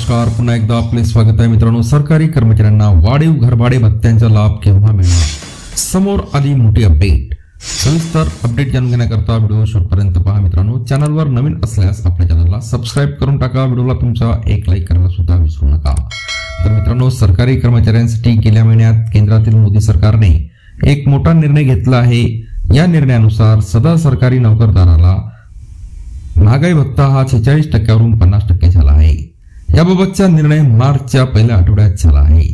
नमस्कार, पुन्हा एकदा आपले स्वागत आहे मित्रांनो। सरकारी कर्मचाऱ्यांना वाढीव घरभाडे भत्त्यांचा लाभ केव्हा मिळणार, समोर आली मोठी अपडेट। सविस्तर अपडेट जाणून घेण्याकरता व्हिडिओ शेवटपर्यंत पहा मित्रांनो। चॅनलवर नवीन असल्यास आपल्या चॅनलला सबस्क्राईब करून टाका, व्हिडिओला तुमचा एक लाईक करायला सुद्धा विसरू नका। तर मित्रांनो, सरकारी कर्मचाऱ्यांसाठी गेल्या महिन्यात केंद्रातील मोदी सरकारने एक मोठा निर्णय घेतला आहे। या निर्णयानुसार सदर सरकारी नोकरदाराला महागाई भत्ता हा 46% वरून 50% झाला आहे। याबाबतचा निर्णय मार्चच्या पहिल्या आठवड्यात झाला आहे।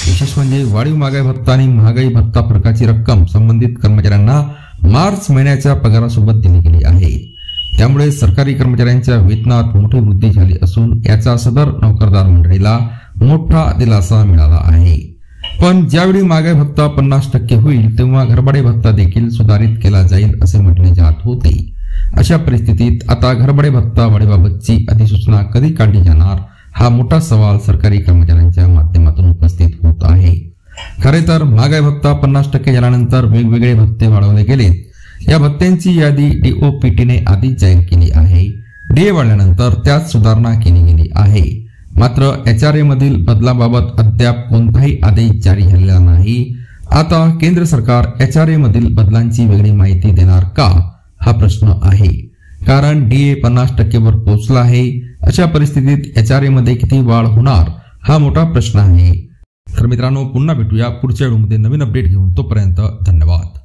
विशेष म्हणजे वाढीव महागाई भत्ता आणि महागाई भत्ता फरकाची रक्कम संबंधित कर्मचाऱ्यांना मार्च महिन्याच्या पगारासोबत दिली गेली आहे। त्यामुळे सरकारी कर्मचाऱ्यांच्या वेतनात मोठी वृद्धी झाली असून याचा सदर नोकरदार मंडळीला मोठा दिलासा मिळाला आहे। पण ज्यावेळी महागाई भत्ता 50% होईल तेव्हा घरभाडे भत्ता देखील सुधारित केला जाईल असे म्हटले जात होते। अशा परिस्थितीत आता घरभाडे भत्ता वाढीबाबतची अधिसूचना कधी काढली जाणार, हा मोठा सवाल सरकारी कर्मचाऱ्यांच्या माध्यमातून उपस्थित होत आहे। खरे तर महागाई भत्ता 50% झाल्यानंतर वेगवेगळे भत्ते वाढवले गेले। या भत्त्यांची यादी डीओपीटीने आधीच जाहीर केली आहे। डीए वाढल्यानंतर त्यात सुधारणा केली गेली आहे। मात्र एचआरए मधील बदलाबाबत अद्याप कोणताही आदेश जारी झालेला नाही। आता केंद्र सरकार एचआरए मधील बदलांची वेगळी माहिती देणार का, हा प्रश्न आहे। कारण डीए 50% वर पोहोचला आहे। अशा परिस्थितीत एचआरए मध्ये किती वाढ होणार, हा मोठा प्रश्न आहे। तर मित्रांनो, पुन्हा भेटूया पुढच्या व्हिडिओमध्ये नवीन अपडेट घेऊन। तोपर्यंत धन्यवाद।